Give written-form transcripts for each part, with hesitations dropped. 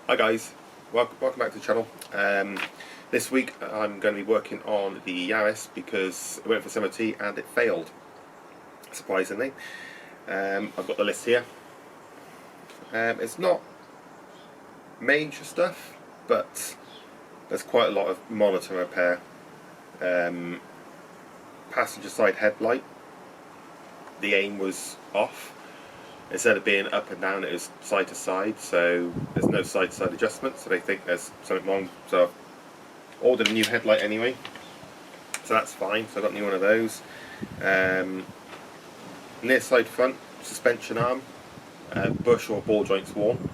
Hi guys, welcome back to the channel. This week I'm going to be working on the Yaris because it went for MOT and it failed, surprisingly. I've got the list here. It's not major stuff, but there's quite a lot of monitor repair. Passenger side headlight, the aim was off. Instead of being up and down, it was side to side, so there's no side to side adjustment, so they think there's something wrong. So I've ordered a new headlight anyway, so that's fine. So I got a new one of those. Near side front suspension arm, bush or ball joints worn,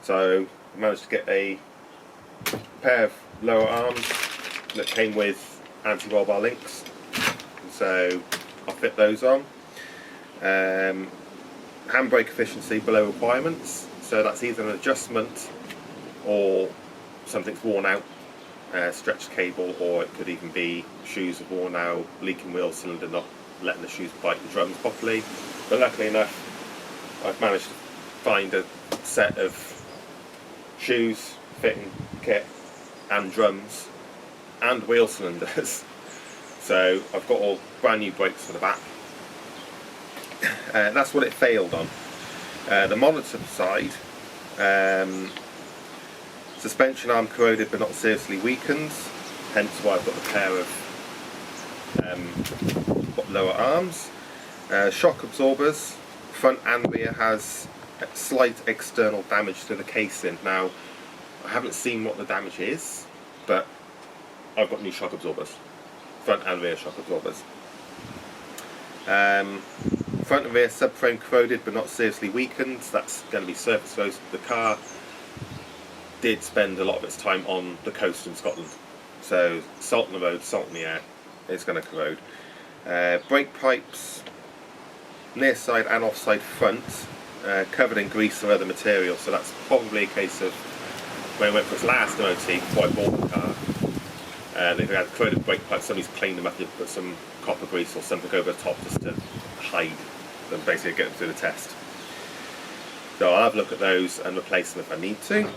so I managed to get a pair of lower arms that came with anti-roll bar links, so I'll fit those on. Handbrake efficiency below requirements, so that's either an adjustment or something's worn out, stretched cable, or it could even be shoes have worn out, leaking wheel cylinder, not letting the shoes bite the drums properly. But luckily enough, I've managed to find a set of shoes, fitting kit and drums and wheel cylinders. So I've got all brand new brakes for the back. That's what it failed on. The monitor side, suspension arm corroded but not seriously weakened, hence why I've got the pair of lower arms. Shock absorbers, front and rear, has slight external damage to the casing. Now, I haven't seen what the damage is, but I've got new shock absorbers, front and rear shock absorbers. Front and rear subframe corroded but not seriously weakened. That's going to be surface exposed. The car did spend a lot of its time on the coast in Scotland, so salt in the road, salt in the air, it's going to corrode. Brake pipes, near side and offside front, covered in grease or other material, so that's probably a case of when it went for its last MOT before I bought the car. They've had corroded brake pipes, somebody's cleaned them up, they've put some copper grease or something over the top just to hide them, basically get them through the test. So I'll have a look at those and replace them if I need to.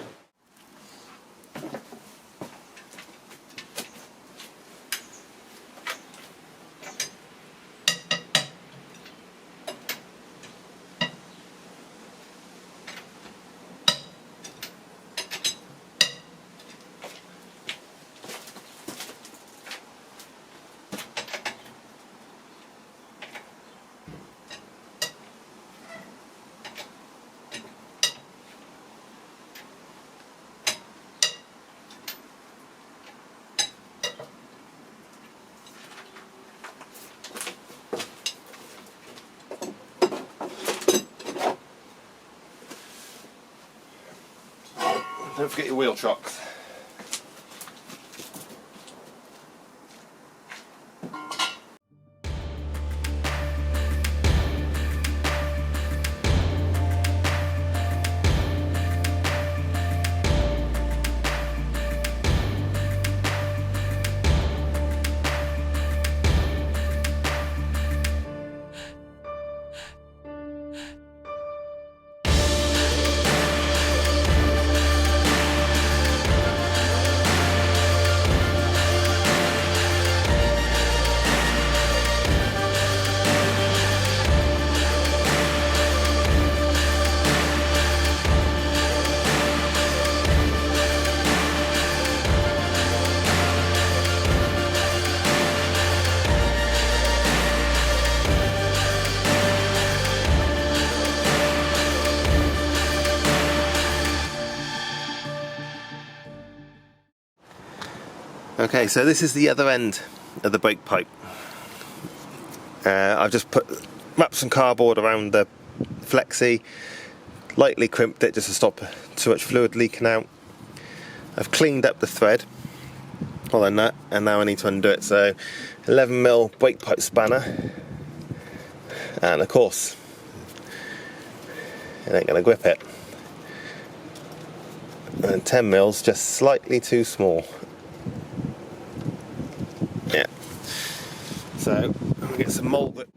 Don't forget your wheel chocks. Okay, so this is the other end of the brake pipe. I've just wrapped some cardboard around the flexi, lightly crimped it just to stop too much fluid leaking out. I've cleaned up the thread on the nut, and now I need to undo it. So 11mm brake pipe spanner, and of course it ain't going to grip it. And 10mm just slightly too small. Yeah. So I'm going to get some mould that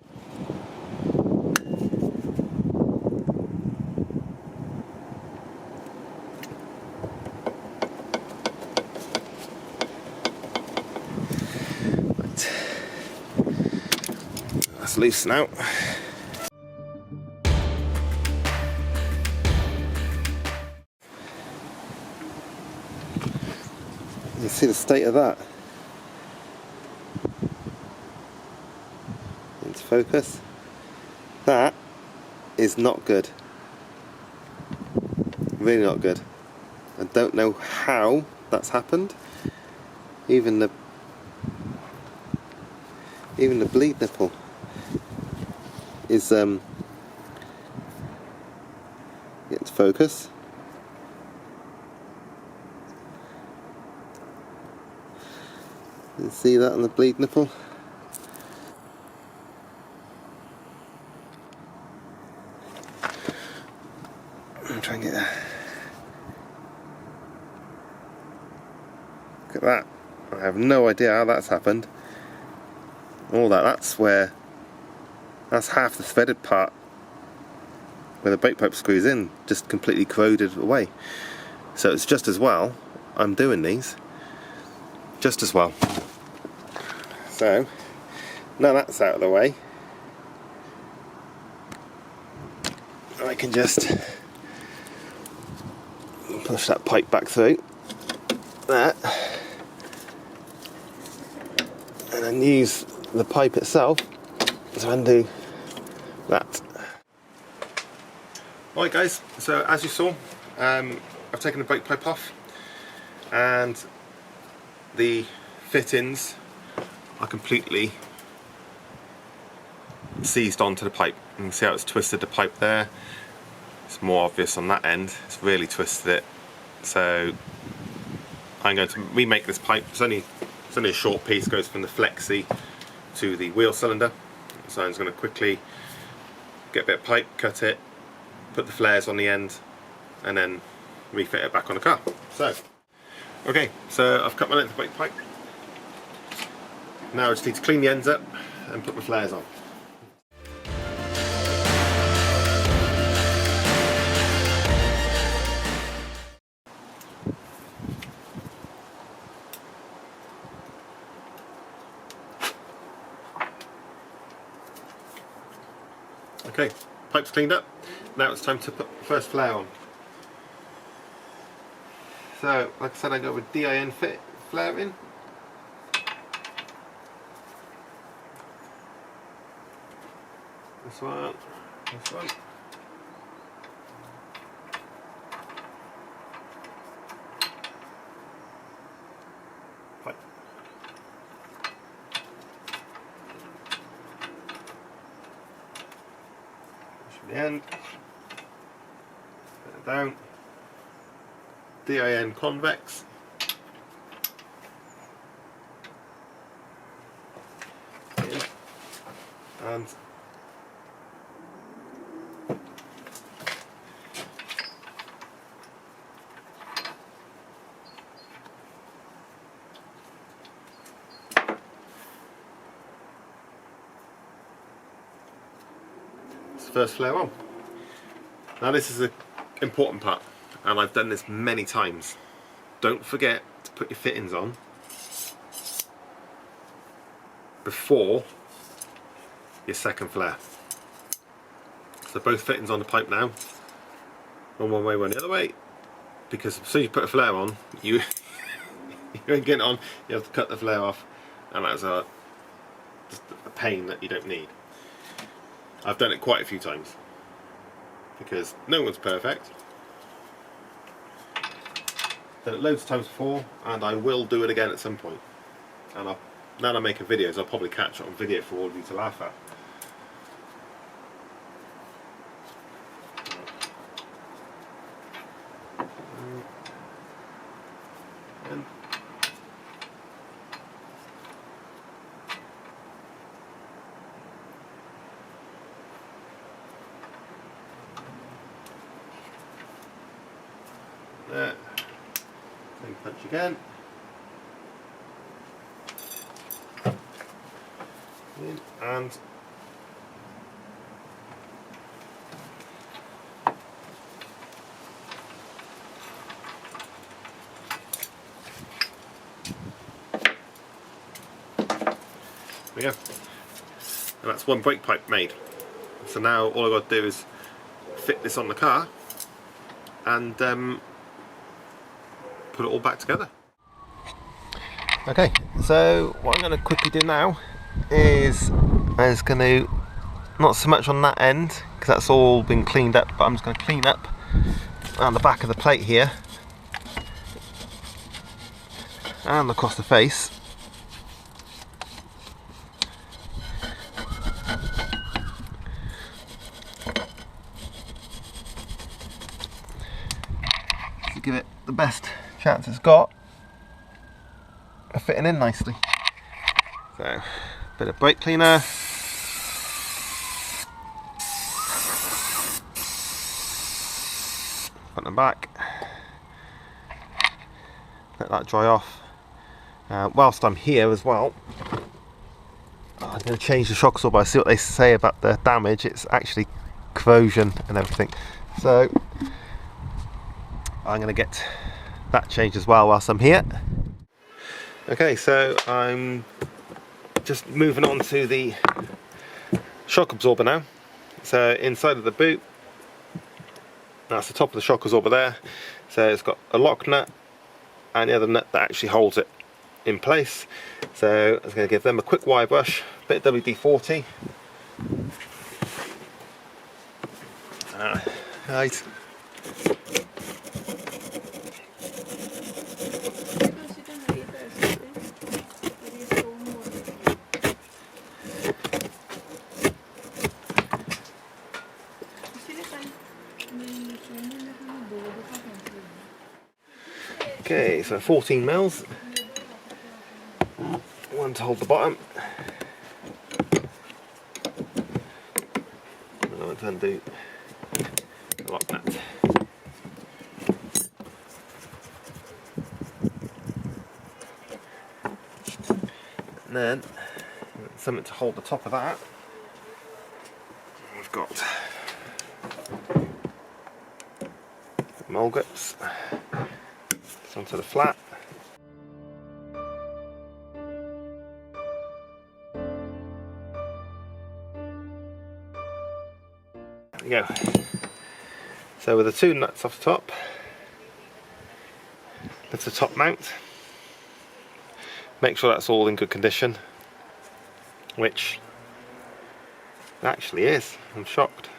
that's loose now. You see the state of that? Into focus. That is not good. Really not good. I don't know how that's happened. Even the bleed nipple is getting to focus. You can see that on the bleed nipple. I'm trying to get there. Look at that. I have no idea how that's happened. All that's half the threaded part where the brake pipe screws in, just completely corroded away. So it's just as well I'm doing these, just as well. So now that's out of the way, I can just push that pipe back through that, and then use the pipe itself to undo that. Alright guys, so as you saw, I've taken the brake pipe off and the fittings are completely seized onto the pipe. You can see how it's twisted the pipe there. It's more obvious on that end, it's really twisted it. So I'm going to remake this pipe. It's only a short piece, goes from the flexi to the wheel cylinder. So I'm just going to quickly get a bit of pipe, cut it, put the flares on the end, and then refit it back on the car. So, okay, so I've cut my length of brake pipe. Now I just need to clean the ends up and put my flares on. Okay, pipe's cleaned up. Now it's time to put the first flare on. So, like I said, I go with DIN fit flare in. This one, this one. Pipe. Push the end. Put it down. DIN convex. In. And first flare on. Now this is the important part, and I've done this many times. Don't forget to put your fittings on before your second flare. So both fittings on the pipe now, one way, one the other way, because as soon as you put a flare on, you ain't getting on, you have to cut the flare off, and that's just a pain that you don't need. I've done it quite a few times because no one's perfect. Done it loads of times before, and I will do it again at some point. And now that I'm making videos, I'll probably catch it on video for all of you to laugh at. And there. Same punch again. In and there we go. and that's one brake pipe made. So now all I've got to do is fit this on the car and put it all back together. Okay, so what I'm going to quickly do now is I'm going to, not so much on that end because that's all been cleaned up, but I'm just going to clean up around the back of the plate here and across the face. To give it the best chance it's got of fitting in nicely. So, a bit of brake cleaner. Front and back. Let that dry off. Whilst I'm here as well, I'm going to change the shock absorber. I see what they say about the damage. It's actually corrosion and everything. So I'm going to get that changed as well whilst I'm here. Okay, so I'm just moving on to the shock absorber now. So inside of the boot, that's the top of the shock absorber there. So it's got a lock nut and the other nut that actually holds it in place. So I'm going to give them a quick wire brush, a bit of WD-40. Right. Okay, so 14 mils, one to hold the bottom, and one to undo the lock nut. And then something to hold the top of that. We've got mole grips. Onto the flat. There we go. So with the two nuts off the top, that's the top mount. Make sure that's all in good condition, which it actually is. I'm shocked.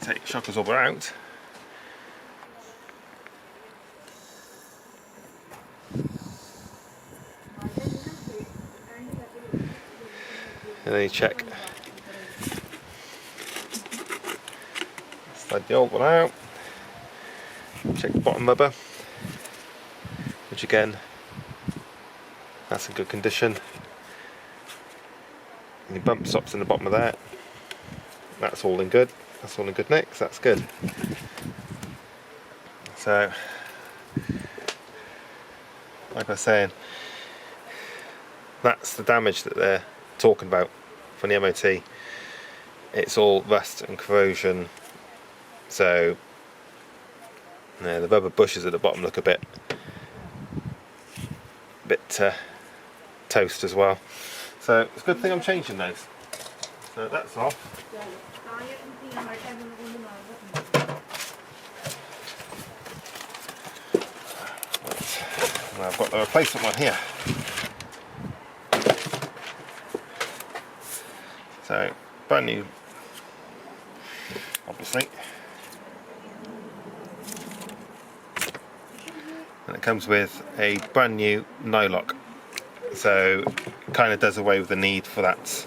Take the shock absorber out. And then you check. Slide the old one out. Check the bottom rubber, which again, that's in good condition. And your bump stops in the bottom of that. That's all in good. That's all in good nick, so that's good. So, like I was saying, that's the damage that they're talking about from the MOT. It's all rust and corrosion, so the rubber bushes at the bottom look a bit toast as well. So it's a good thing I'm changing those. So that's off. Now I've got the replacement one here. So brand new, obviously. And it comes with a brand new no lock. So it kind of does away with the need for that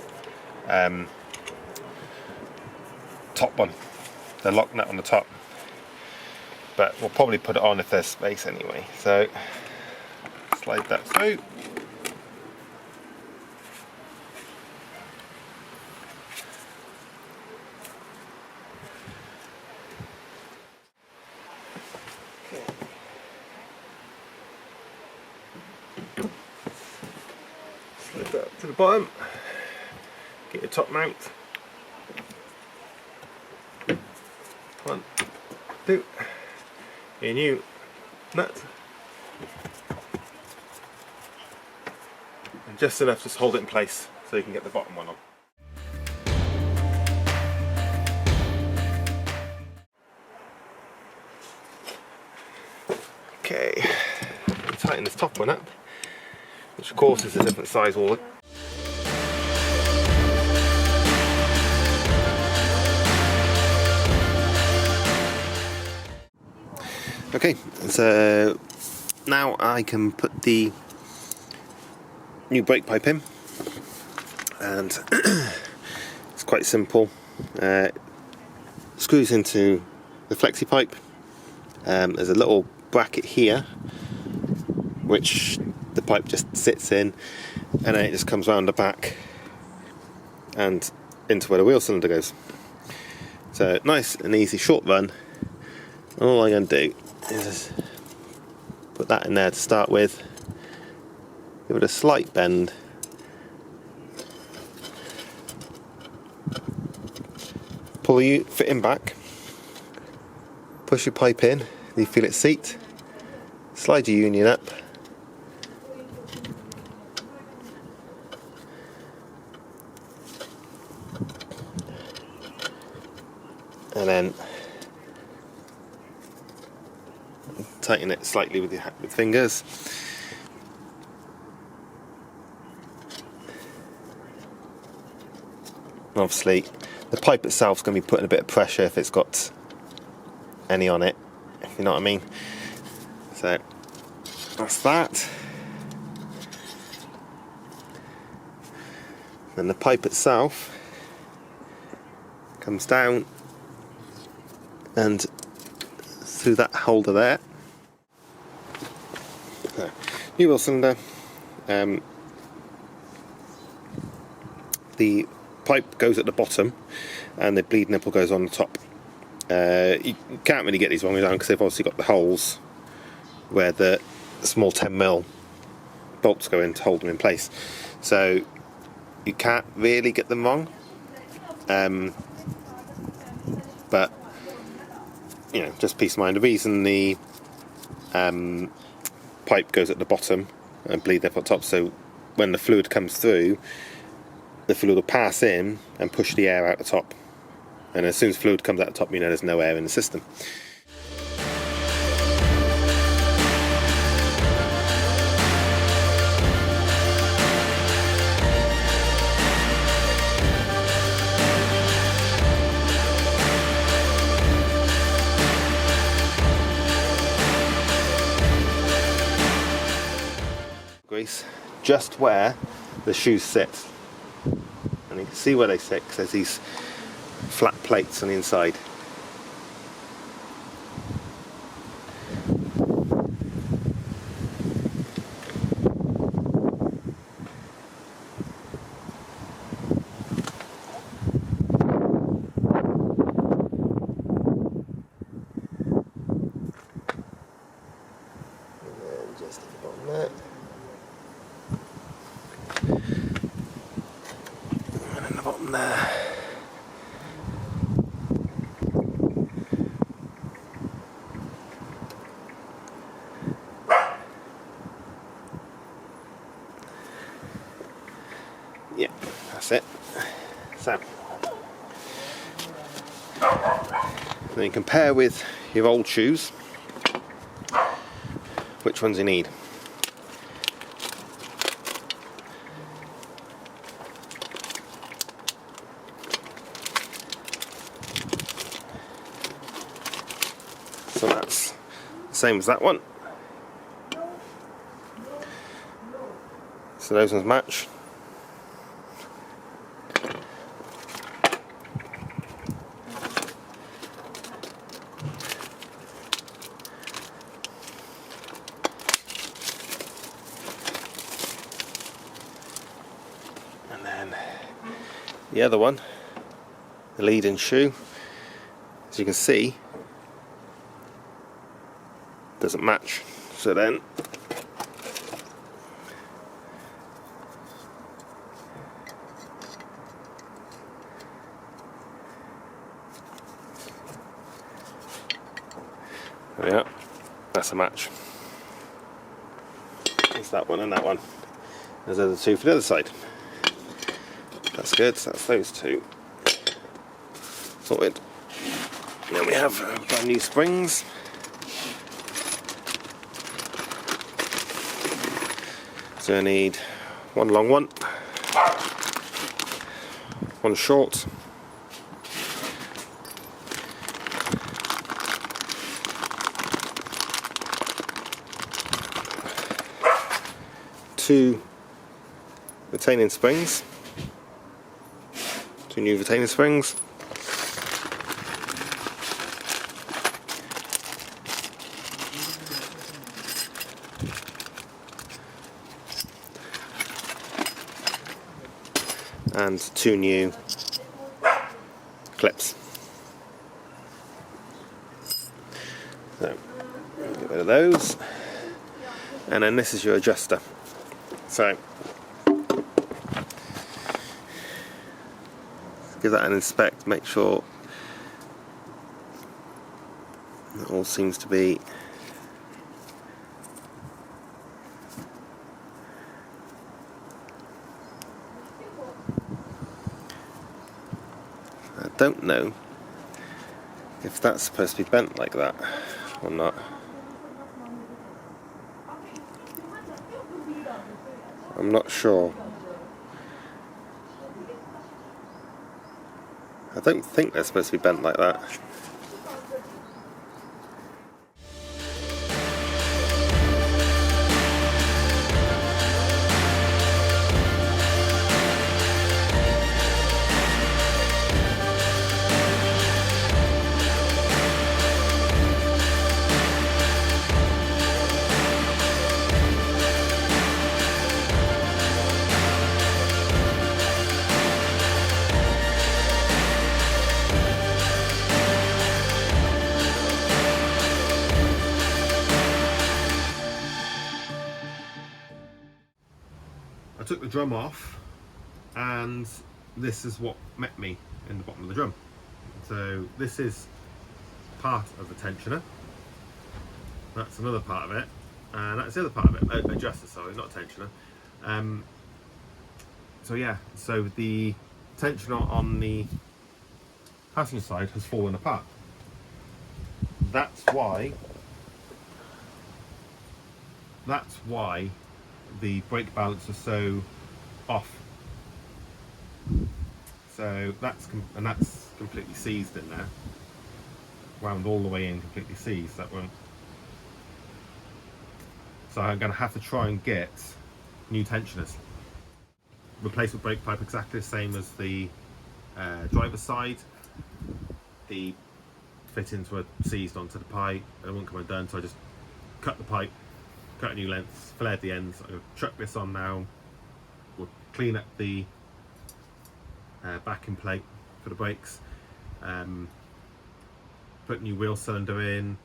top one, the lock nut on the top. But we'll probably put it on if there's space anyway. So slide that through. Slide that up to the bottom. Get your top mount. do your new nut, and just enough to hold it in place so you can get the bottom one on. Okay, tighten this top one up, which of course is a different size wall. Okay, so now I can put the new brake pipe in, and it's quite simple. Screws into the flexi pipe. There's a little bracket here which the pipe just sits in, and then it just comes round the back and into where the wheel cylinder goes. So nice and easy, short run. All I'm going to do is just put that in there to start with, give it a slight bend, pull the fitting back, push your pipe in, you feel it seat, slide your union up, and then tighten it slightly with your fingers. Obviously the pipe itself is going to be putting a bit of pressure if it's got any on it, if you know what I mean. So that's that. Then the pipe itself comes down and through that holder there. So, new wheel cylinder. The pipe goes at the bottom and the bleed nipple goes on the top. You can't really get these wrong down because they've obviously got the holes where the small 10mm bolts go in to hold them in place. So you can't really get them wrong. But you know, just peace of mind. The reason the pipe goes at the bottom and bleed nipple at the top, so when the fluid comes through, the fluid will pass in and push the air out the top. And as soon as fluid comes out the top, you know there's no air in the system. Grease just where the shoes sit. And you can see where they sit because there's these flat plates on the inside. And then just at the bottom there. And then the bottom there. Yeah, that's it. So, then you compare with your old shoes, which ones you need. So that's the same as that one. So those ones match. And then the other one, the leading shoe, as you can see, doesn't match. So then we are. That's a match. It's that one and that one. There's the other two for the other side. That's good. So that's those two sorted. And then we have brand new springs. So I need one long one, one short, two retaining springs, two new retaining springs, and two new clips. So, get rid of those, and then this is your adjuster. So, give that an inspect, make sure it all seems to be I don't know if that's supposed to be bent like that or not. I'm not sure. I don't think they're supposed to be bent like that. I took the drum off, and this is what met me in the bottom of the drum. So this is part of the tensioner, that's another part of it, and that's the other part of it, adjuster, sorry, not tensioner. So yeah, so the tensioner on the passenger side has fallen apart. That's why the brake balance is so off. So that's completely seized in there, wound all the way in, completely seized. That won't. So I'm going to have to try and get new tensioners. Replacement brake pipe exactly the same as the driver's side. The fittings were seized onto the pipe, they wouldn't come undone, so I just cut the pipe, cut a new length, flared the ends. I'm going to chuck this on now. We'll clean up the backing plate for the brakes, put new wheel cylinder in.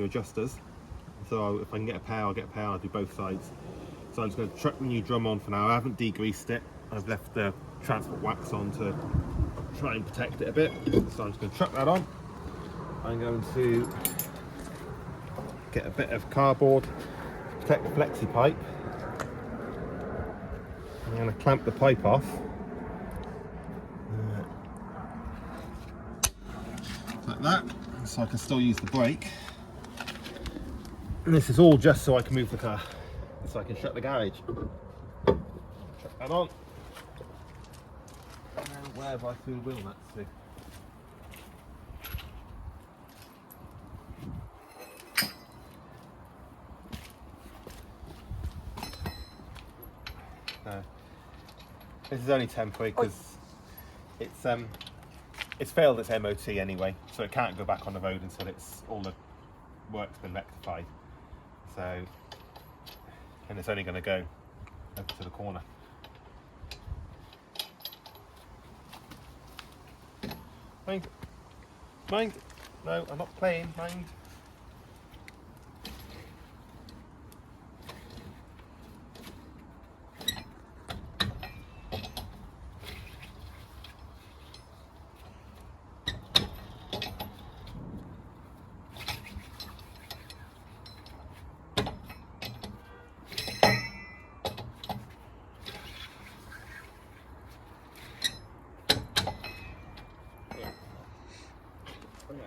Adjusters, so if I can get a pair, I'll get a pair. I'll do both sides. So I'm just going to chuck the new drum on for now. I haven't degreased it, I've left the transport wax on to try and protect it a bit, so I'm just going to chuck that on. I'm going to get a bit of cardboard to protect the flexi pipe. I'm going to clamp the pipe off like that, so I can still use the brake. And this is all just so I can move the car, so I can shut the garage. Shut that on. And where have I threw the wheel nuts to? No. This is only temporary because it's failed its MOT anyway, so it can't go back on the road until it's all the work's been rectified. So, and it's only going to go over to the corner. Mind, mind. No, I'm not playing. Mind.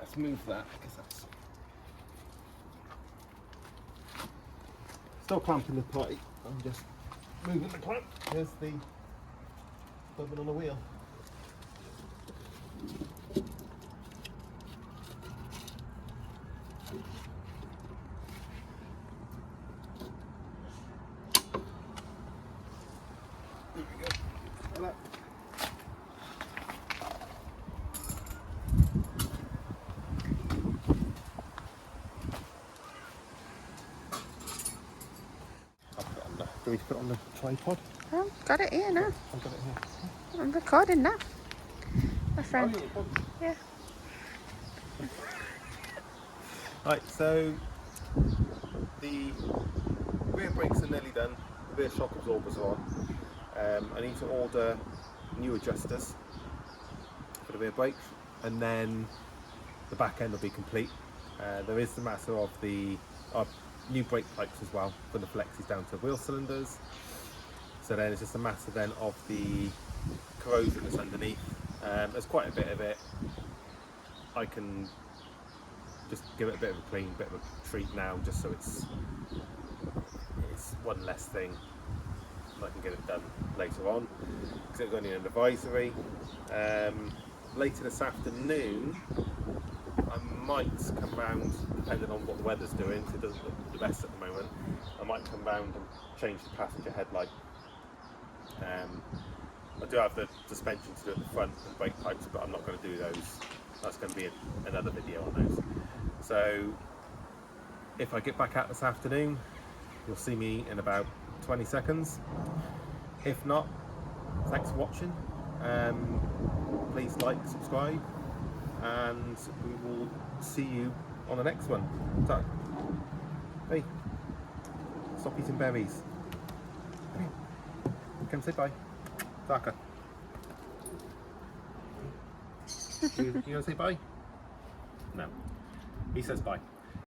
Let's move that because that's still clamping the potty. I'm just moving the clamp. There's the bubbling on the wheel. There we go. Like that. Do we put it on the tripod? I've got it here now. I've got it here. I'm recording now, my friend. Oh, Yeah. Right, so the rear brakes are nearly done. The rear shock absorbers are on. I need to order new adjusters for the rear brakes, and then the back end will be complete. There is the matter of the new brake pipes as well for the flexes down to wheel cylinders. So then it's just a matter then of the corrosion that's underneath. There's quite a bit of it. I can just give it a bit of a clean, bit of a treat now, just so it's one less thing. I can get it done later on because it's only an advisory. Later this afternoon I might come round, depending on what the weather's doing, because it doesn't look the best at the moment. I might come round and change the passenger headlight. I do have the suspension to do at the front and brake pipes, but I'm not going to do those. That's going to be another video on those. So if I get back out this afternoon, you'll see me in about 20 seconds. If not, thanks for watching. Please like, subscribe, and we will see you on the next one. So, hey, stop eating berries. Come say bye. Zaka. You gonna say bye? No. He says bye.